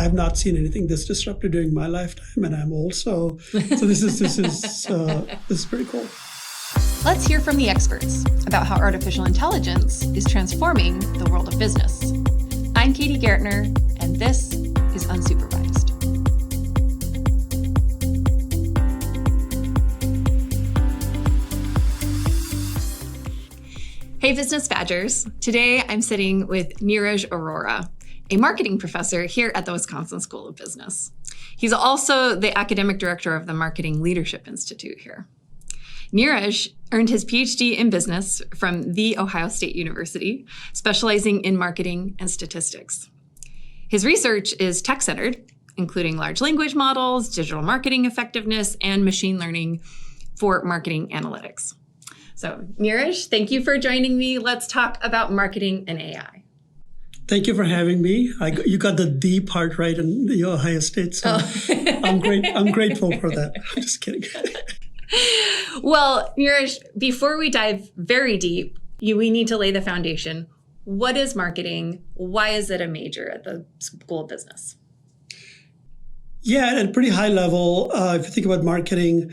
I have not seen anything this disruptive during my lifetime, and I'm old, so this is pretty cool. Let's hear from the experts about how artificial intelligence is transforming the world of business. I'm Katie Gaertner, and this is Unsupervised. Hey, Business Badgers. Today, I'm sitting with Neeraj Arora, a marketing professor here at the Wisconsin School of Business. He's also the academic director of the Marketing Leadership Institute here. Neeraj earned his PhD in business from The Ohio State University, specializing in marketing and statistics. His research is tech-centered, including large language models, digital marketing effectiveness, and machine learning for marketing analytics. So, Neeraj, thank you for joining me. Let's talk about marketing and AI. Thank you for having me. You got the D part right in the Ohio State, so I'm grateful for that. I'm just kidding. Well, Neeraj, before we dive very deep, we need to lay the foundation. What is marketing? Why is it a major at the School of Business? Yeah, at a pretty high level, if you think about marketing,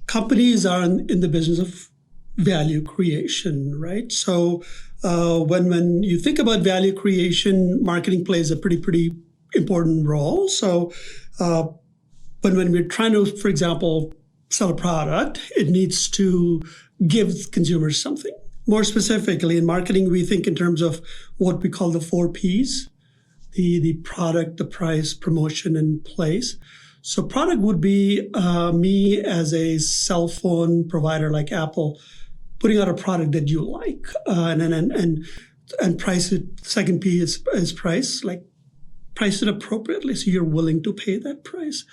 companies are in the business of value creation, right? So when you think about value creation, marketing plays a pretty important role. So when we're trying to, for example, sell a product, it needs to give consumers something. More specifically, in marketing, we think in terms of what we call the 4 Ps, the product, the price, promotion, and place. So product would be me as a cell phone provider like Apple, putting out a product that you like, and price it. Second P is price, like price it appropriately so you're willing to pay that price.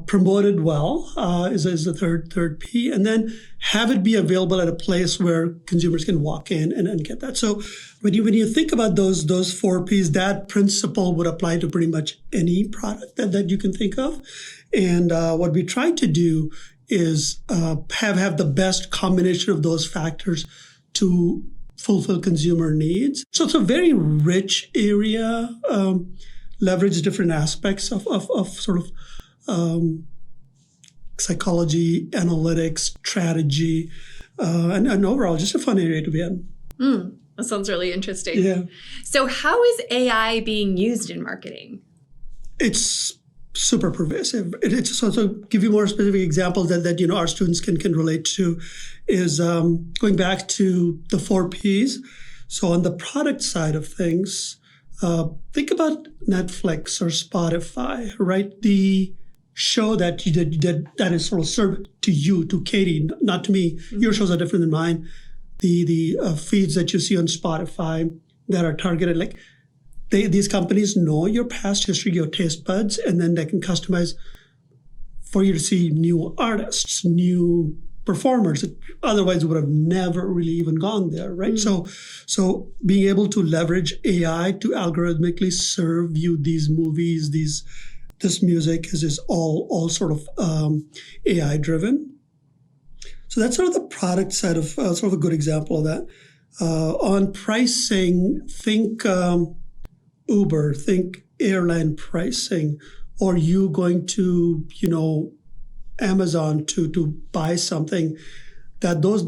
Promote it well is the third P, and then have it be available at a place where consumers can walk in and get that. So when you think about those 4 Ps, that principle would apply to pretty much any product that you can think of. And what we try to do is have the best combination of those factors to fulfill consumer needs. So it's a very rich area, leverage different aspects of sort of psychology, analytics, strategy, and overall just a fun area to be in. That sounds really interesting. Yeah. So how is AI being used in marketing? It's super pervasive. It's also give you more specific examples that our students can relate to is going back to the 4 Ps. So on the product side of things, think about Netflix or Spotify, right? The show that you did that is sort of served to you, to Katie, not to me. Mm-hmm. Your shows are different than mine. The feeds that you see on Spotify that are targeted, like these companies know your past history, your taste buds, and then they can customize for you to see new artists, new performers that otherwise would have never really even gone there, right? Mm-hmm. So being able to leverage AI to algorithmically serve you these movies, this music is all sort of AI driven. So that's sort of the product side of sort of a good example of that. On pricing, think Uber, think airline pricing, or you going to Amazon to buy something. That those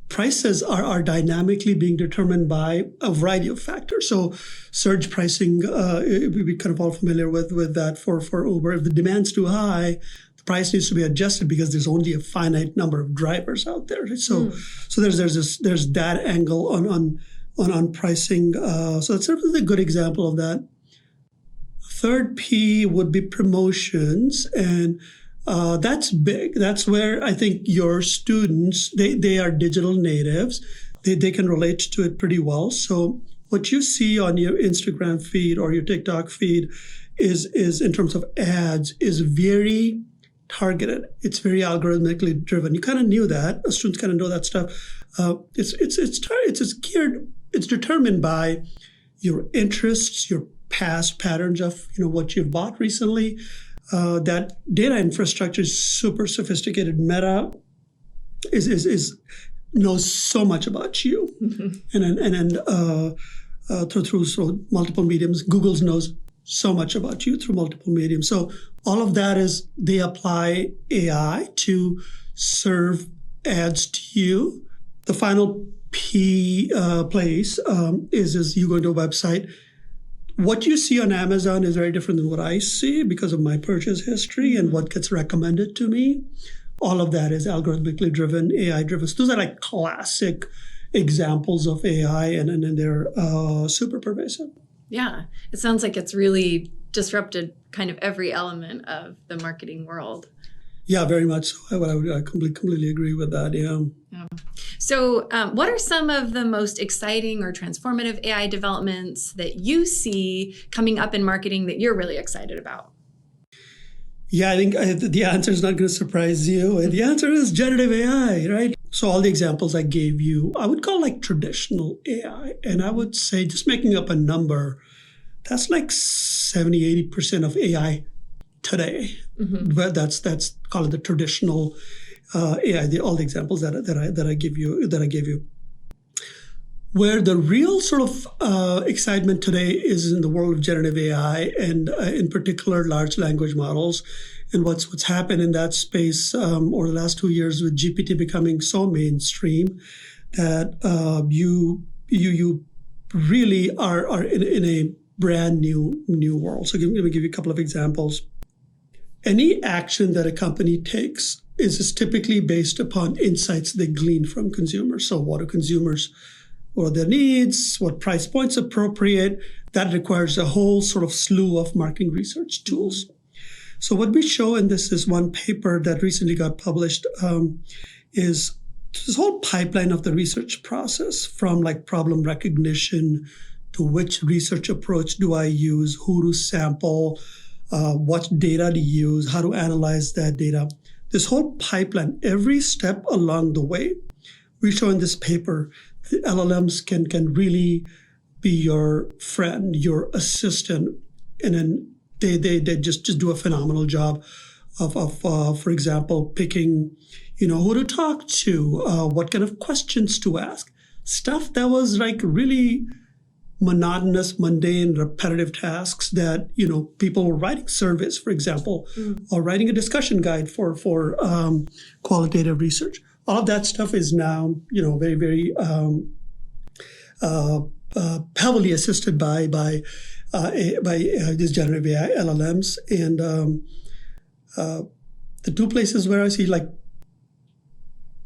prices are dynamically being determined by a variety of factors. So surge pricing, we're kind of all familiar with that for Uber. If the demand's too high, the price needs to be adjusted because there's only a finite number of drivers out there. So there's that angle on pricing. So that's sort of a good example of that. Third P would be promotions, and that's big. That's where I think your students, they are digital natives. They can relate to it pretty well. So what you see on your Instagram feed or your TikTok feed is in terms of ads is very targeted. It's very algorithmically driven. You kind of knew that. Students kind of know that stuff. It's determined by your interests, your past patterns of what you've bought recently. That data infrastructure is super sophisticated. Meta knows so much about you, mm-hmm. and through multiple mediums. Google knows so much about you through multiple mediums. So all of that is they apply AI to serve ads to you. The final place is you go to a website. What you see on Amazon is very different than what I see because of my purchase history and what gets recommended to me. All of that is algorithmically driven, AI driven. So those are like classic examples of AI, and they're super pervasive. Yeah, it sounds like it's really disrupted kind of every element of the marketing world. Yeah, very much so. I completely agree with that. Yeah. So what are some of the most exciting or transformative AI developments that you see coming up in marketing that you're really excited about? Yeah, I think the answer is not going to surprise you. The answer is generative AI, right? So all the examples I gave you, I would call like traditional AI. And I would say, just making up a number, that's like 70-80% of AI today. Mm-hmm. But that's call it the traditional AI. All the examples that I gave you. Where the real sort of excitement today is in the world of generative AI, and in particular large language models, and what's happened in that space over the last 2 years with GPT becoming so mainstream that you really are in a brand new world. So let me give you a couple of examples. Any action that a company takes is typically based upon insights they glean from consumers. So what are their needs? What price point's appropriate? That requires a whole sort of slew of marketing research tools. So what we show in this one paper that recently got published is this whole pipeline of the research process, from like problem recognition to which research approach do I use, who to sample, what data to use, how to analyze that data. This whole pipeline, every step along the way, we show in this paper, the LLMs can really be your friend, your assistant, and then they just do a phenomenal job of for example, picking, who to talk to, what kind of questions to ask, stuff that was like really monotonous, mundane, repetitive tasks that, people were writing surveys, for example, or writing a discussion guide for qualitative research. All of that stuff is now, very, very heavily assisted by these generative AI LLMs. And the two places where I see like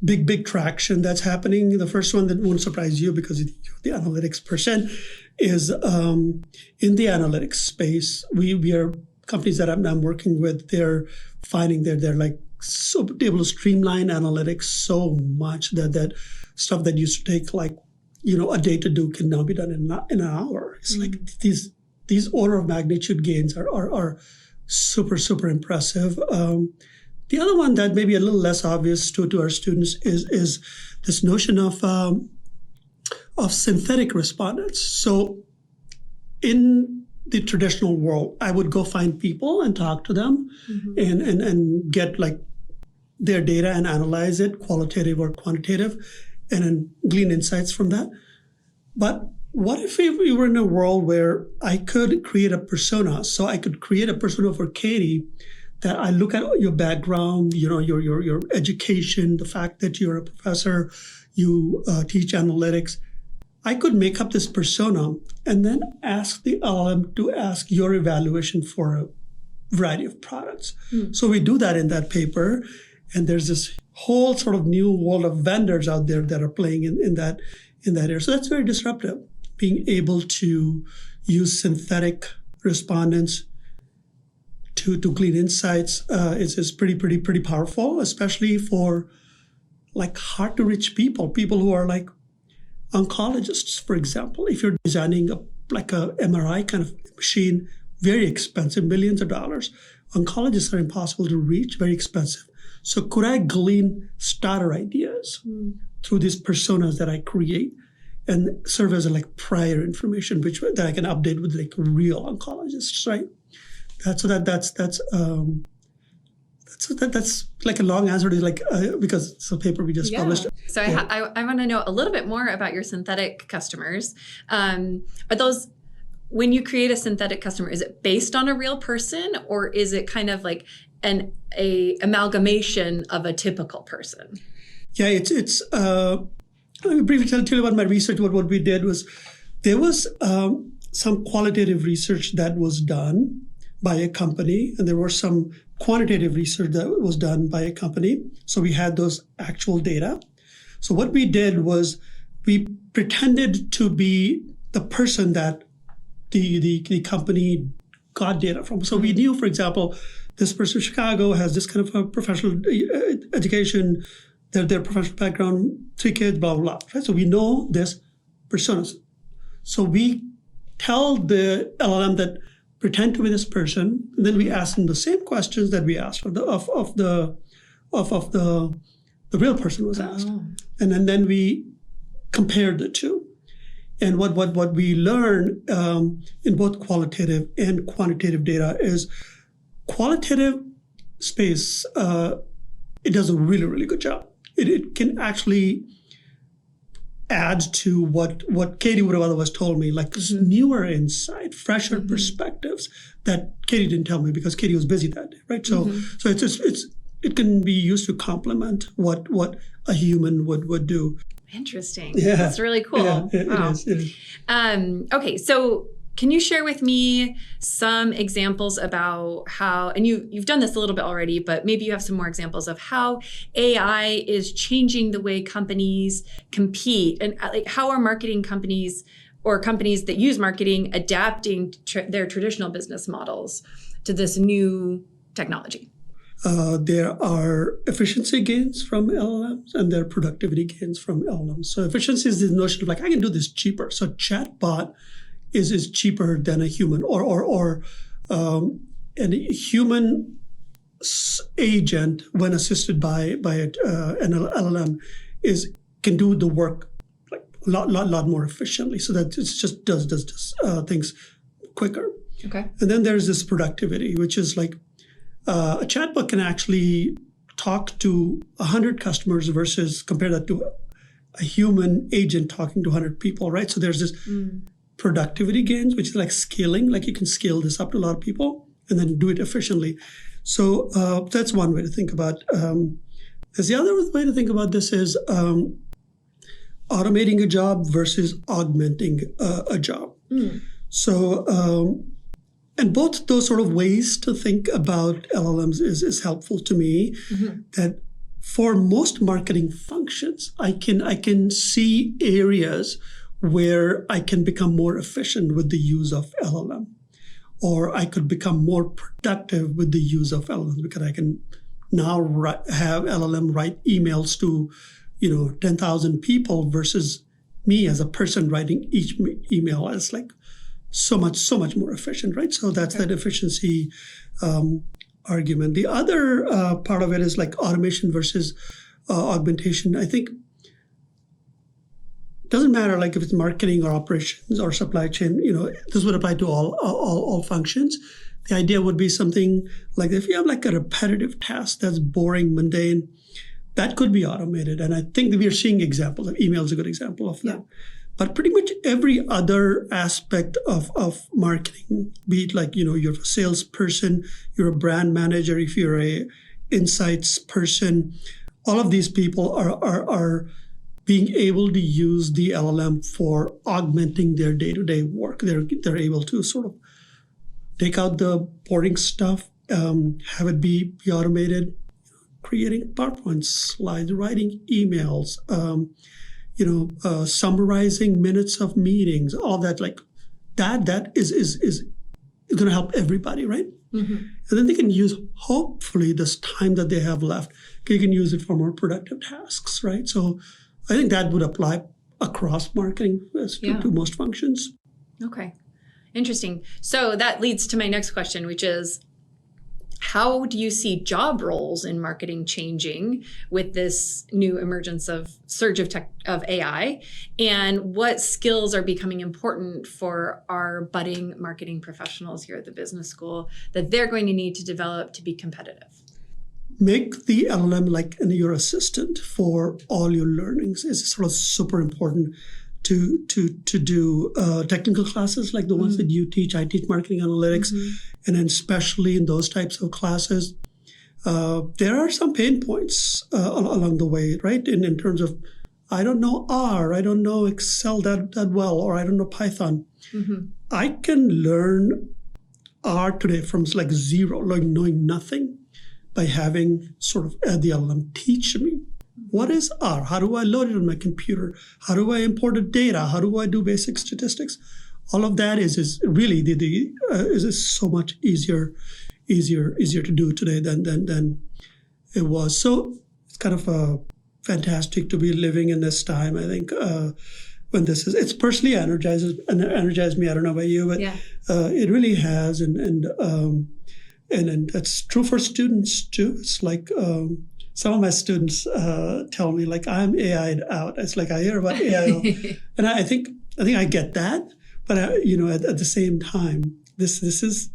big traction that's happening, the first one that won't surprise you because you're the analytics person, is in the analytics space. We are companies that I'm working with, they're finding that they're like so able to streamline analytics so much that stuff that used to take like, a day to do can now be done in an hour. It's like these order of magnitude gains are super impressive. The other one that may be a little less obvious to our students is this notion of synthetic respondents. So in the traditional world, I would go find people and talk to them and get like their data and analyze it, qualitative or quantitative, and then glean insights from that. But what if we were in a world where I could create a persona? So I could create a persona for Katie that I look at your background, your education, the fact that you're a professor, you teach analytics. I could make up this persona and then ask the LLM to ask your evaluation for a variety of products. So we do that in that paper. And there's this whole sort of new world of vendors out there that are playing in that area. So that's very disruptive. Being able to use synthetic respondents to glean insights is pretty powerful, especially for like hard to reach people who are like oncologists, for example. If you're designing a MRI kind of machine, very expensive, millions of dollars. Oncologists are impossible to reach, very expensive. So could I glean starter ideas through these personas that I create and serve as like prior information, that I can update with like real oncologists, right? That's That's like a long answer to because it's a paper we just published. So I want to know a little bit more about your synthetic customers. Are those, when you create a synthetic customer, is it based on a real person, or is it kind of like a amalgamation of a typical person? Yeah, it's. Let me briefly tell you about my research. What we did was there was some qualitative research that was done by a company, and there was some quantitative research that was done by a company. So we had those actual data. So what we did was we pretended to be the person that the company got data from. So we knew, for example, this person in Chicago has this kind of a professional education, their professional background, 3 kids, blah, blah, blah. Right? So we know this personas. So we tell the LLM that pretend to be this person, and then we ask them the same questions that we asked of the real person was asked, and then we compared the two. And what we learn in both qualitative and quantitative data is qualitative space. It does a really, really good job. It can actually add to what Katie would have otherwise told me, like this newer insight, fresher perspectives that Katie didn't tell me because Katie was busy that day, right? So it can be used to complement what a human would do. Interesting. Yeah. That's really cool. Yeah, it is. Okay, so can you share with me some examples about how, and you've done this a little bit already, but maybe you have some more examples of how AI is changing the way companies compete, and like how are marketing companies or companies that use marketing adapting their traditional business models to this new technology? There are efficiency gains from LLMs and there are productivity gains from LLMs. So efficiency is the notion of like, I can do this cheaper. So chatbot is cheaper than a human, or a human agent when assisted by an LLM can do the work like a lot more efficiently. So that it just does things quicker. Okay. And then there's this productivity, which is like a chatbot can actually talk to 100 customers versus compare that to a human agent talking to 100 people, right? So there's this productivity gains, which is like scaling, like you can scale this up to a lot of people and then do it efficiently. So that's one way to think about. There's the other way to think about this is automating a job versus augmenting a job. So, and both those sort of ways to think about LLMs is helpful to me. That for most marketing functions, I can see areas where I can become more efficient with the use of LLM, or I could become more productive with the use of LLM because I can now have LLM write emails to 10,000 people versus me as a person writing each email as like so much more efficient, right? So that's that efficiency argument. The other part of it is like automation versus augmentation. I think it doesn't matter like if it's marketing or operations or supply chain, this would apply to all functions. The idea would be something like if you have like a repetitive task that's boring, mundane, that could be automated. And I think that we are seeing examples of email is a good example of that. But pretty much every other aspect of marketing, be it like, you're a salesperson, you're a brand manager, if you're a insights person, all of these people are being able to use the LLM for augmenting their day-to-day work. They're able to sort of take out the boring stuff, have it be automated, creating PowerPoint slides, writing emails, summarizing minutes of meetings, all that, like that is going to help everybody, right? And then they can use, hopefully, this time that they have left, they can use it for more productive tasks, right? So I think that would apply across marketing to most functions. Okay. Interesting. So that leads to my next question, which is, how do you see job roles in marketing changing with this new emergence of surge of AI? And what skills are becoming important for our budding marketing professionals here at the business school that they're going to need to develop to be competitive? make the LLM like your assistant for all your learnings. It's sort of super important to do technical classes like the ones that you teach. I teach marketing analytics, and then especially in those types of classes, there are some pain points along the way, right? In terms of, I don't know R, I don't know Excel that well, or I don't know Python. I can learn R today from like zero, like knowing nothing, by having sort of the LLM teach me. What is R? How do I load it on my computer? How do I import the data? How do I do basic statistics? All of that is really is so much easier to do today than it was. So it's kind of fantastic to be living in this time. I think when it's personally energized me. I don't know about you, but it really has, and that's true for students too. It's like some of my students tell me like I'm AI'd out. It's like I hear about AI, and I think I get that, but at the same time, this is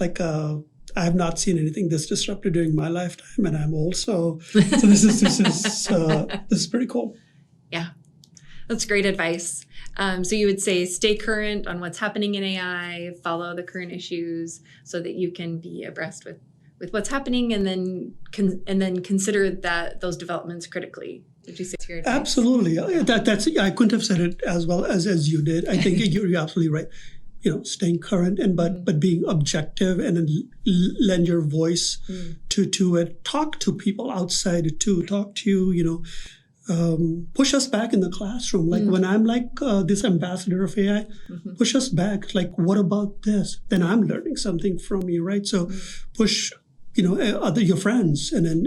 like I have not seen anything this disruptive during my lifetime, and I'm old, so this is pretty cool. Yeah, that's great advice. So you would say stay current on what's happening in AI, follow the current issues so that you can be abreast with what's happening, and then consider those developments critically. Would you say it's your advice? Absolutely. That's I couldn't have said it as well as you did. I think you're absolutely right. Staying current but being objective, and then lend your voice to it. Talk to people outside too. Talk to push us back in the classroom. Like when I'm like this ambassador of AI, push us back. Like, what about this? Then I'm learning something from you, right? So push, your friends, and then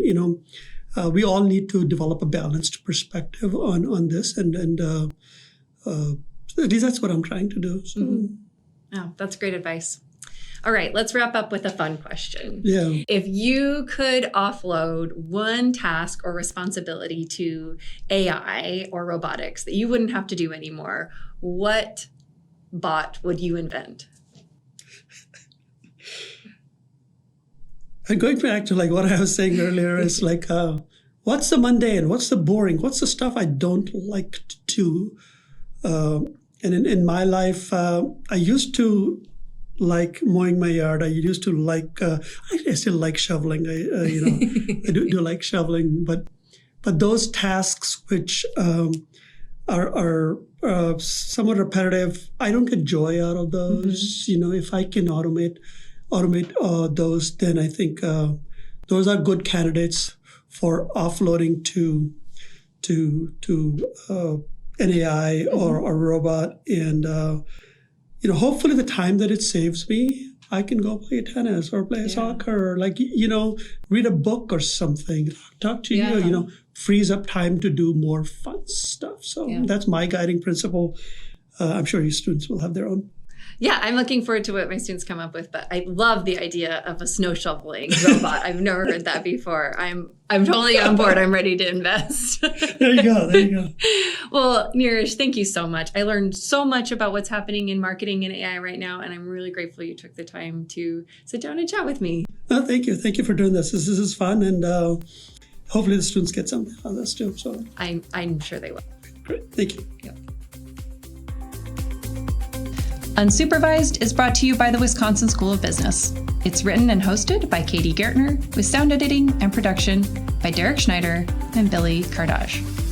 we all need to develop a balanced perspective on this, and at least that's what I'm trying to do. So. Oh, that's great advice. All right, let's wrap up with a fun question. Yeah. If you could offload one task or responsibility to AI or robotics that you wouldn't have to do anymore, what bot would you invent? And going back to like what I was saying earlier, is like, what's the mundane? What's the boring? What's the stuff I don't like to do? And in my life, I used to like mowing my yard. I used to like, I still like shoveling. I do like shoveling, but those tasks which are somewhat repetitive, I don't get joy out of those. If I can automate those, then I think those are good candidates for offloading to an AI or a robot, and hopefully the time that it saves me, I can go play tennis or play soccer, or like read a book or something, talk to you, frees up time to do more fun stuff. So that's my guiding principle. I'm sure your students will have their own. Yeah, I'm looking forward to what my students come up with, but I love the idea of a snow shoveling robot. I've never heard that before. I'm totally on board. I'm ready to invest. There you go. Well, Neeraj, thank you so much. I learned so much about what's happening in marketing and AI right now, and I'm really grateful you took the time to sit down and chat with me. No, thank you. Thank you for doing this. This is fun, and hopefully the students get something out of this too. So I'm sure they will. Great. Thank you. Yep. Unsupervised is brought to you by the Wisconsin School of Business. It's written and hosted by Katie Gaertner, with sound editing and production by Derek Schneider and Billy Kardaj.